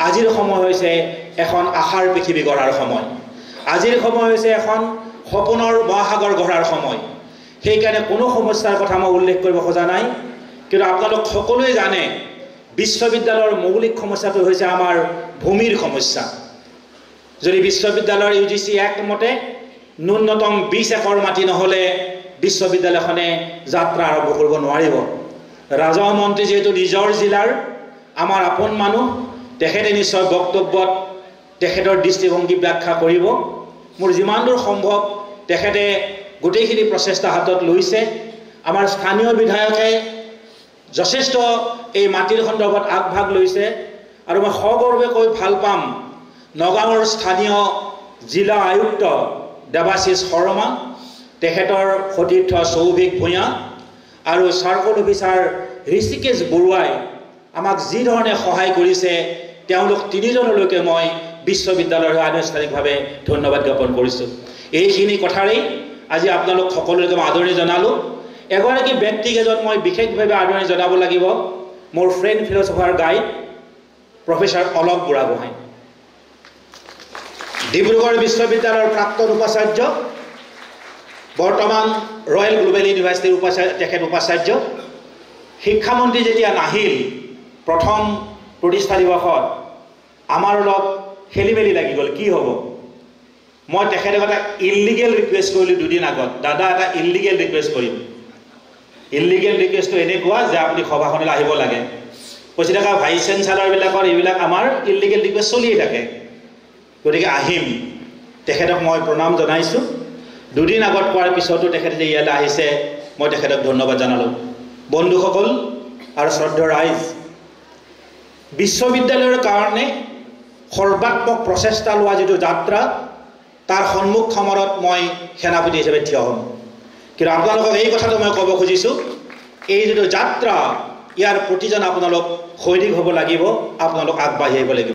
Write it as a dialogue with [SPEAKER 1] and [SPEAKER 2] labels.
[SPEAKER 1] আজিৰ সময় হৈছে এখন আশাৰ পৃথিৱী গঢ়াৰ সময়। আজিৰ সময় হৈছে এখন সপোনৰ মহাসাগৰ গঢ়াৰ সময়। সেইকাৰণে কোনো সমস্যাৰ কথা মই উল্লেখ কৰিব খোজা নাই, কিন্তু আপোনালোক সকলোৱে জানে বিশ্ববিদ্যালয়ৰ মৌলিক সমস্যাটো হৈছে আমাৰ ভূমিৰ সমস্যা। যদি বিশ্ববিদ্যালয়ৰ UGC এক্ট মতে ন্যূনতম 20 একৰ মাটি নহ'লে বিশ্ববিদ্যালয়খনে যাত্ৰা আৰম্ভ কৰিব নোৱাৰিব। ৰাজহ মন্ত্ৰী যেহেতু নিজৰ জিলাৰ আমাৰ আপোন মানুহ, তেখেতে নিশ্চয় বক্তব্যত তেখেতৰ দৃষ্টিভংগী ব্যাখ্যা কৰিব। মোৰ যিমান দূৰ সম্ভৱ তেখেতে গোটেইখিনি প্ৰচেষ্টা হাতত লৈছে। আমাৰ স্থানীয় বিধায়কে যথেষ্ট এই মাটিৰ সন্দৰ্ভত আগভাগ লৈছে, আৰু মই সগৰ্বে কৈ ভাল পাম নগাঁৱৰ স্থানীয় জিলা আয়ুক্ত দেৱাশিষ শৰ্মা, তেখেতৰ সতীৰ্থ সৌভিক ভূঞা আৰু চাৰ্কল অফিচাৰ ঋষিকেশ বৰুৱাই আমাক যি ধৰণে সহায় কৰিছে, তেওঁলোক তিনিজনলৈকে মই বিশ্ববিদ্যালয়ৰ আনুষ্ঠানিকভাৱে ধন্যবাদ জ্ঞাপন কৰিছোঁ। এইখিনি কথাৰেই আজি আপোনালোক সকলোকে মই আদৰণি জনালোঁ। এগৰাকী ব্যক্তিক মই বিশেষভাৱে আদৰণি জনাব লাগিব, মোৰ friend philosopher guide professor Alok Buragohain, Dibrugarh বিশ্ববিদ্যালয়ৰ প্ৰাক্তন উপাচাৰ্য, বৰ্তমান ৰয়েল গ্লোবেল ইউনিভাৰ্চিটিৰ তেখেত উপাচাৰ্য। শিক্ষামন্ত্ৰী যেতিয়া নাহিল প্ৰথম প্ৰতিষ্ঠা দিৱসত, আমাৰ অলপ খেলি মেলি লাগি গ'ল, কি হ'ব। মই তেখেতক এটা ইলিগেল ৰিকুৱেষ্ট কৰিলোঁ দুদিন আগত, দাদা এটা ইলিগেল ৰিকুৱেষ্ট কৰিম। ইলিগেল ৰিকুৱেষ্টটো এনেকুৱা যে আপুনি সভাখনলৈ আহিব লাগে। কৈছে থকা ভাইচ চেঞ্চেলাৰবিলাকৰ এইবিলাক আমাৰ ইলিগেল ৰিকুৱেষ্ট চলিয়ে থাকে, গতিকে আহিম। তেখেতক মই প্ৰণাম জনাইছোঁ। দুদিন আগত কোৱাৰ পিছতো তেখেতে যে ইয়ালৈ আহিছে, মই তেখেতক ধন্যবাদ জনালোঁ। বন্ধুসকল আৰু শ্ৰদ্ধেয় ৰাইজ, বিশ্ববিদ্যালয়ৰ কাৰণে সৰ্বাত্মক প্ৰচেষ্টা লোৱা যিটো যাত্ৰা, তাৰ সন্মুখ সমৰত মই সেনাপতি হিচাপে থিয় হ'ম। কিন্তু আপোনালোকক এই কথাটো মই ক'ব খুজিছোঁ, এই যিটো যাত্ৰা, ইয়াৰ প্ৰতিজন আপোনালোক সৈনিক হ'ব লাগিব, আপোনালোক আগবাঢ়ি আহিব লাগিব।